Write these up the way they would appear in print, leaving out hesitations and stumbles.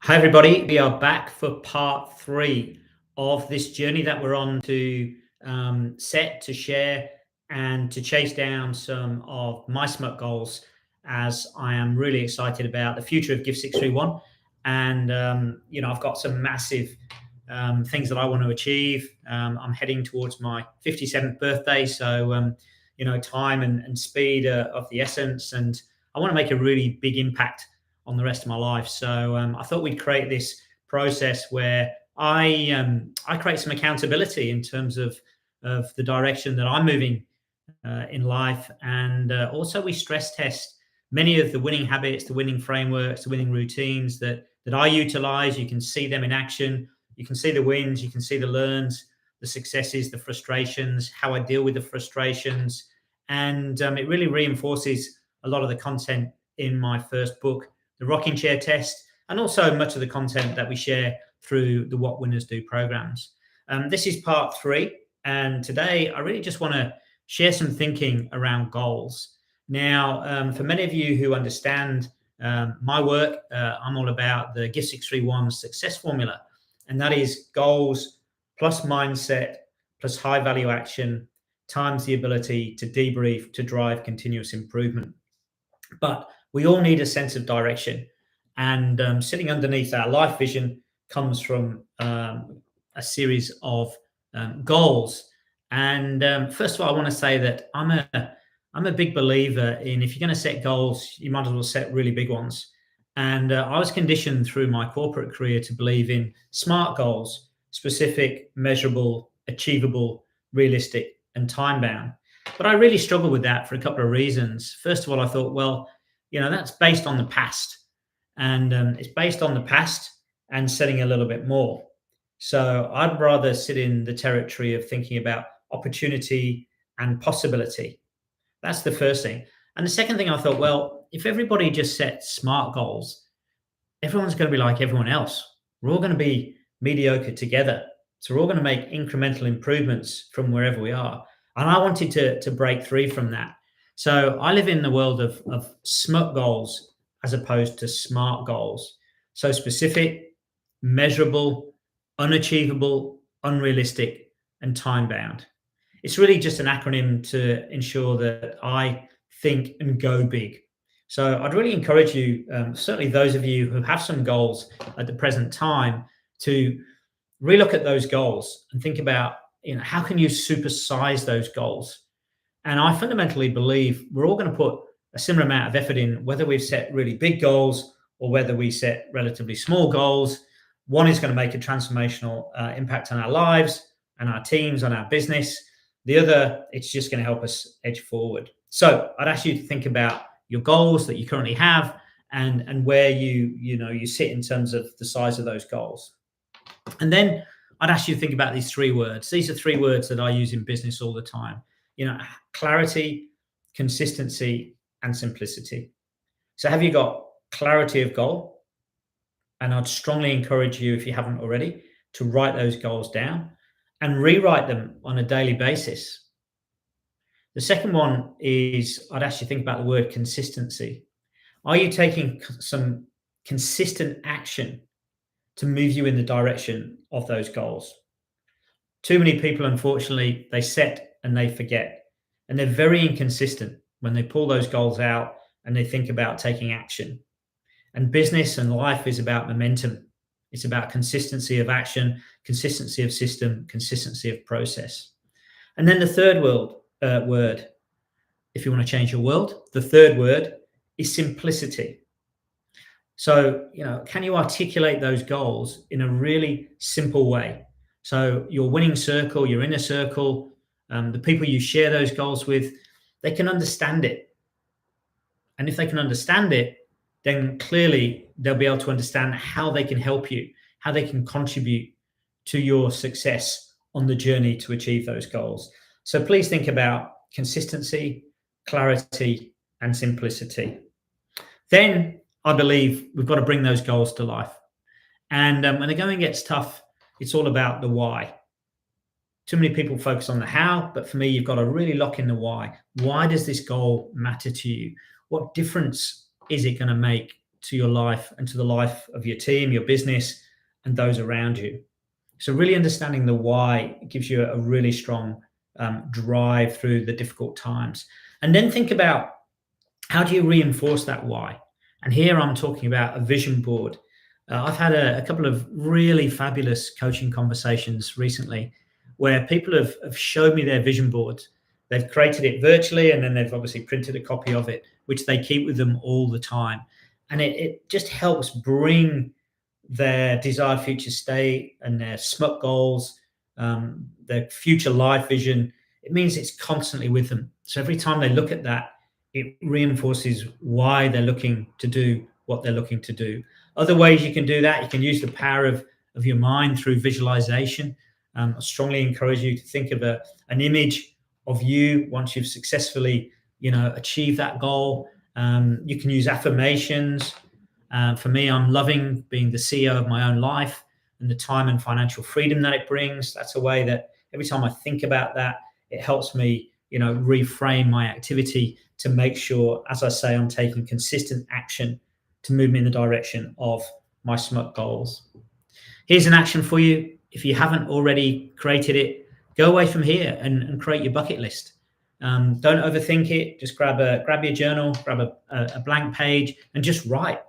Hi, everybody. We are back for part three of this journey that we're on to set, to share, and to chase down some of my SMUUT goals as I am really excited about the future of Gift 631. And, I've got some massive things that I want to achieve. I'm heading towards my 57th birthday. So, time and speed are of the essence. And I want to make a really big impact on the rest of my life. So I thought we'd create this process where I create some accountability in terms of the direction that I'm moving in life, and also we stress test many of the winning habits, the winning frameworks, the winning routines that I utilize. You can see them in action. You can see the wins. You can see the learns, the successes, the frustrations, how I deal with the frustrations, and it really reinforces a lot of the content in my first book, the rocking chair test, and also much of the content that we share through the What Winners Do programs. This is part three, and today I really just want to share some thinking around goals. Now, for many of you who understand my work, I'm all about the Gift 631 success formula, and that is goals plus mindset plus high value action times the ability to debrief to drive continuous improvement. But we all need a sense of direction. And sitting underneath our life vision comes from a series of goals. And first of all, I want to say that I'm a big believer in, if you're going to set goals, you might as well set really big ones. And I was conditioned through my corporate career to believe in SMART goals: specific, measurable, achievable, realistic, and time bound. But I really struggled with that for a couple of reasons. First of all, I thought, well, that's based on the past, and it's based on the past and setting a little bit more. So I'd rather sit in the territory of thinking about opportunity and possibility. That's the first thing. And the second thing, I thought, well, if everybody just sets SMART goals, everyone's going to be like everyone else. We're all going to be mediocre together. So we're all going to make incremental improvements from wherever we are. And I wanted to break free from that. So I live in the world of SMUUT goals as opposed to SMART goals. So specific, measurable, unachievable, unrealistic, and time bound. It's really just an acronym to ensure that I think and go big. So I'd really encourage you, certainly those of you who have some goals at the present time, to relook at those goals and think about, how can you supersize those goals? And I fundamentally believe we're all going to put a similar amount of effort in, whether we've set really big goals or whether we set relatively small goals. One is going to make a transformational impact on our lives and our teams, on our business. The other, it's just going to help us edge forward. So I'd ask you to think about your goals that you currently have, and where you sit in terms of the size of those goals. And then I'd ask you to think about these three words. These are three words that I use in business all the time. Clarity, consistency, and simplicity. So have you got clarity of goal? And I'd strongly encourage you, if you haven't already, to write those goals down and rewrite them on a daily basis. The second one is, I'd ask you to think about the word consistency. Are you taking some consistent action to move you in the direction of those goals? Too many people, unfortunately, they set and they forget, and they're very inconsistent when they pull those goals out and they think about taking action. And business and life is about momentum. It's about consistency of action, consistency of system, consistency of process. And then the third word, if you want to change your world, the third word is simplicity. So, can you articulate those goals in a really simple way? So your winning circle, your inner circle, the people you share those goals with, they can understand it. And if they can understand it, then clearly they'll be able to understand how they can help you, how they can contribute to your success on the journey to achieve those goals. So please think about consistency, clarity, and simplicity. Then I believe we've got to bring those goals to life. And when the going gets tough, it's all about the why. Too many people focus on the how, but for me, you've got to really lock in the why. Why does this goal matter to you? What difference is it going to make to your life and to the life of your team, your business, and those around you. So really understanding the why gives you a really strong drive through the difficult times. And then think about, how do you reinforce that why? And here I'm talking about a vision board. I've had a couple of really fabulous coaching conversations recently where people have showed me their vision boards. They've created it virtually, and then they've obviously printed a copy of it, which they keep with them all the time. And it just helps bring their desired future state and their SMUUT goals, their future life vision. It means it's constantly with them. So every time they look at that, it reinforces why they're looking to do what they're looking to do. Other ways you can do that, you can use the power of your mind through visualization. I strongly encourage you to think of an image of you once you've successfully, achieved that goal. You can use affirmations. For me, I'm loving being the CEO of my own life and the time and financial freedom that it brings. That's a way that every time I think about that, it helps me, reframe my activity to make sure, as I say, I'm taking consistent action to move me in the direction of my SMUUT goals. Here's an action for you. If you haven't already created it, go away from here and create your bucket list. Don't overthink it. Just grab your journal, grab a blank page, and just write.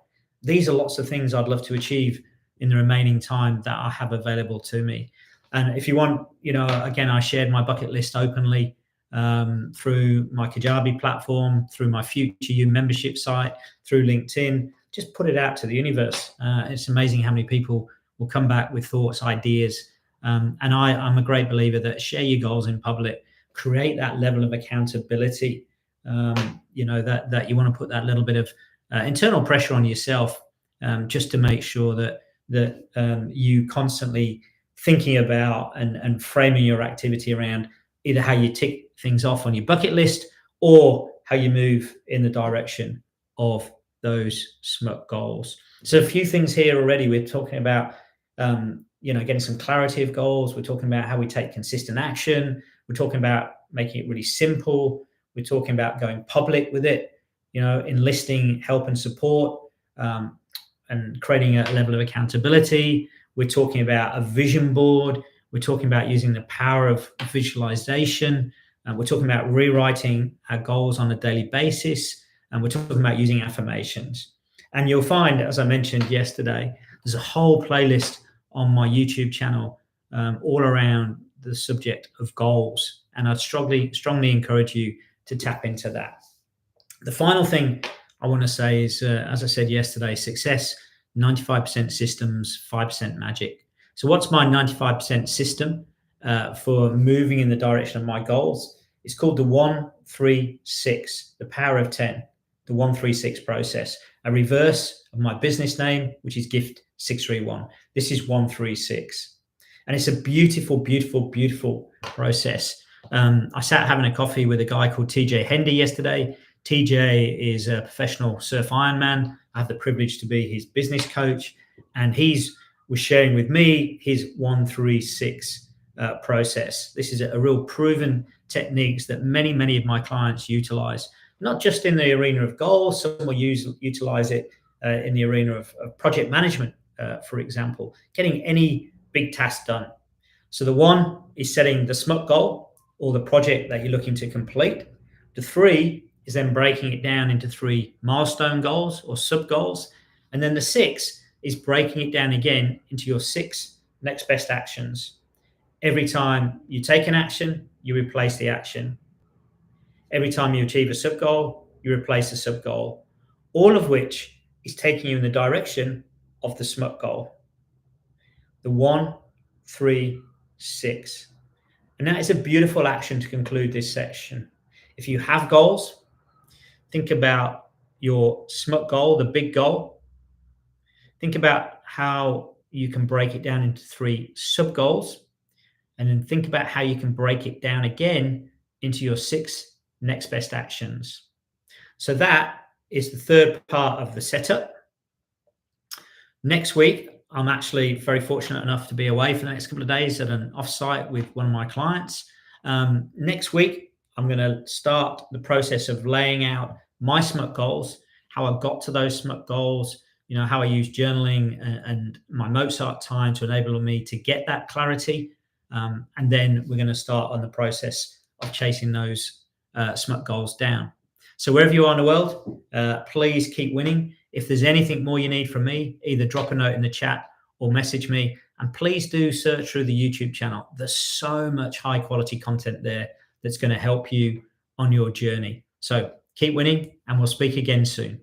These are lots of things I'd love to achieve in the remaining time that I have available to me. And if you want, again, I shared my bucket list openly through my Kajabi platform, through my Future You membership site, through LinkedIn. Just put it out to the universe. It's amazing how many people will come back with thoughts, ideas. And I'm a great believer that share your goals in public, create that level of accountability. That you want to put that little bit of internal pressure on yourself, just to make sure that you constantly thinking about and framing your activity around either how you tick things off on your bucket list or how you move in the direction of those SMUUT goals. So a few things here already. We're talking about getting some clarity of goals. We're talking about how we take consistent action. We're talking about making it really simple. We're talking about going public with it, enlisting help and support, and creating a level of accountability. We're talking about a vision board. We're talking about using the power of visualization. We're talking about rewriting our goals on a daily basis. And we're talking about using affirmations. And you'll find, as I mentioned yesterday, there's a whole playlist on my YouTube channel all around the subject of goals. And I'd strongly encourage you to tap into that. The final thing I want to say is, as I said yesterday, success, 95% systems, 5% magic. So what's my 95% system for moving in the direction of my goals? It's called the 1-3-6, the power of 10, the 1-3-6 process, a reverse of my business name, which is Gift 631. This is 1-3-6. And it's a beautiful, beautiful, beautiful process. I sat having a coffee with a guy called TJ Hendy yesterday. TJ is a professional surf Ironman. I have the privilege to be his business coach, and was sharing with me his 1-3-6 process. This is a real proven techniques that many, many of my clients utilize, not just in the arena of goals. Some will utilize it in the arena of project management, for example, getting any big task done. So the 1 is setting the SMUUT goal or the project that you're looking to complete. The 3 is then breaking it down into 3 milestone goals or sub goals. And then the 6 is breaking it down again into your 6 next best actions. Every time you take an action, you replace the action. Every time you achieve a sub goal, you replace the sub goal, all of which is taking you in the direction of the SMUUT goal. The 1-3-6. And that is a beautiful action to conclude this section. If you have goals, think about your SMUUT goal, the big goal. Think about how you can break it down into 3 sub goals, and then think about how you can break it down again into your 6 next best actions. So that is the third part of the setup. Next week, I'm actually very fortunate enough to be away for the next couple of days at an offsite with one of my clients. Next week, I'm going to start the process of laying out my SMUUT goals, how I got to those SMUUT goals, how I use journaling and my Mozart time to enable me to get that clarity. And then we're going to start on the process of chasing those SMUUT goals down. So wherever you are in the world, please keep winning. If there's anything more you need from me, either drop a note in the chat or message me. And please do search through the YouTube channel. There's so much high quality content there that's going to help you on your journey. So keep winning, and we'll speak again soon.